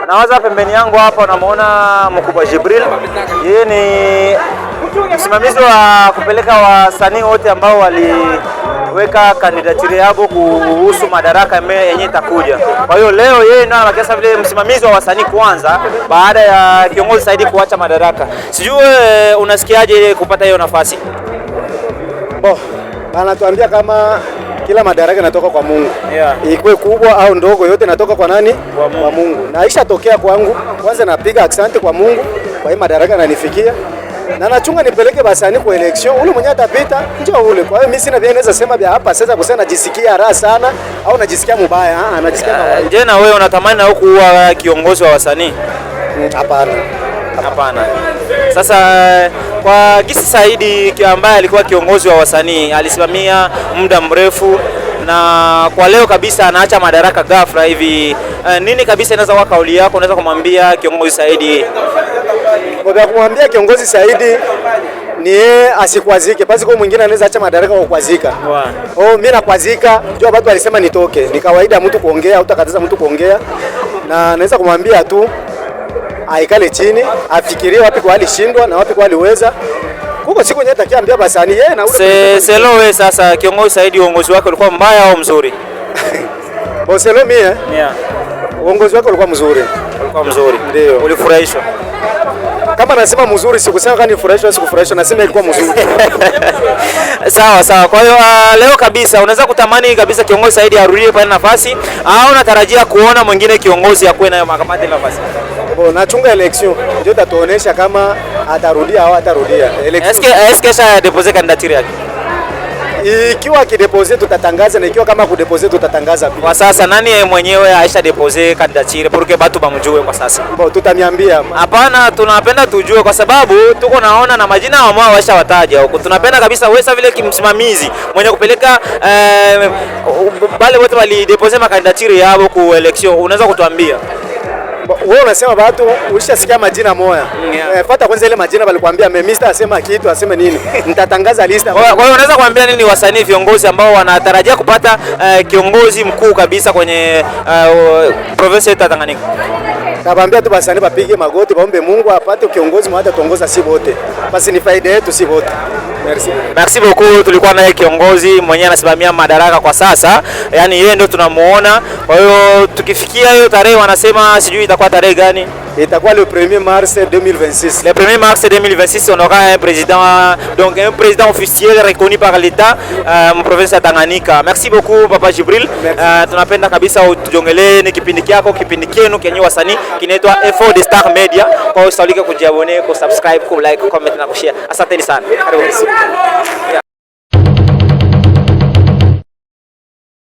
Nawaza pembeni yangu hapa unamuona Mkubwa Jibril. Yeye ni msimamizi wa kupeleka wasanii wote ambao waliweka kandidatiri yao kuhusu madaraka yenye itakuja. Kwa hiyo leo yeye ndio anakiasa vile msimamizi wa wasanii kwanza baada ya kiongozi Saidi kuacha madaraka. Sijui unasikiaje kupata hiyo nafasi? Anatuambia kama kila madaraka inatoka kwa Mungu. Ikuwe kubwa au ndogo, yote inatoka kwa nani? Kwa Mungu. Na aisha tokea kwangu. Kwanza napiga asante kwa Mungu kwa hii madaraka yananifikia. Na nachunga nipeleke basani kwa election. Ule mwenye atapita njoo ule. Kwa hiyo mimi sina vile naweza sema vya hapa sasa kusema najisikia raha sana au najisikia mbaya. Najisikia kawaida. Je, na wewe unatamani na kuwa kiongozi wa wasanii? Hapana. Hapana. Sasa kwa Gisi Saidi ambaye alikuwa kiongozi wa wasanii, alisimamia muda mrefu na kwa leo kabisa anaacha madaraka ghafla hivi, nini kabisa inaweza kuwa kauli yako, unaweza kumwambia kiongozi Saidi? Kwa kumwambia kiongozi Saidi ni yeye asikwazike, basi kwa mwingine anaweza acha madaraka kwa kukwazika. Mimi nakwazika, jua watu walisema nitoke. Ni kawaida mtu kuongea, utakataza mtu kuongea, na naweza kumwambia tu aikale chini, afikirie wapi kwa alishindwa na wapi kwa aliweza. Huko siku nyeta takiambia basani yeye na ule. Selo wewe sasa kiongozi Saidi, uongozi wake ulikuwa mbaya au mzuri? Selo mimi uongozi wake ulikuwa mzuri. Ulikuwa mzuri. Ndio. Ulifurahishwa? Kama nasema mzuri sikusema kama nifurahishwa sikufurahishwa, nasema ilikuwa mzuri. Sawa. Kwa hiyo leo kabisa unaweza kutamani kabisa kiongozi Saidi arudie pale nafasi au unatarajia kuona mwingine kiongozi akue nayo makamati nafasi? Nachunga election ndio tatuonesha kama atarudia au atarudia. Est-ce que déposer candidature yake? Ikiwa kideposit tutatangaza na ikiwa kama kudeposit tutatangaza pia. Kwa sasa nani mwenyewe aisha deposit candidature pour que batu bamjue kwa sasa? Tutaniambia. Hapana, tunapenda tujue kwa sababu tuko naona na majina wa mwao waisha wataja huko. Tunapenda kabisa wewe vile kimsimamizi mwenye kupeleka bale wote wali deposit makandidature yao ku election, unaweza kutuambia? Wewe unasema watu ulishasikia majina moya. Fuata kwanza ile majina walikwambia Mr. asema kitu aseme nini. Nitatangaza lista. Kwa hiyo unaweza kuambia nini wasanii viongozi ambao wanatarajia kupata kiongozi mkuu kabisa kwenye province ya Tanganyika? Tabaambia tu basani bapige magoti baombe Mungu apate kiongozi mmoja tuongoza si wote. Basi ni faida yetu si wote. Merci beaucoup. Tulikuwa naye kiongozi mwenyewe anasimamia madaraka kwa sasa, yani yeye ndio tunamuona. Kwa hiyo tukifikia hiyo tarehe wanasema sijui itakuwa tarehe gani? Itakuwa le 1er mars 2026. Le 1er mars 2026 on aura un président officiel reconnu par l'État en province ya Tanganyika. Merci beaucoup Papa Jibril. Tunapenda kabisa utujongelee ni kipindi kyako, kipindi kenu kenye wasanii kinaitwa Effort de Star Media. Kwa hiyo usisalike kujiabone, kusubscribe, kulike, comment na kushare. Asanteni sana. Karibu.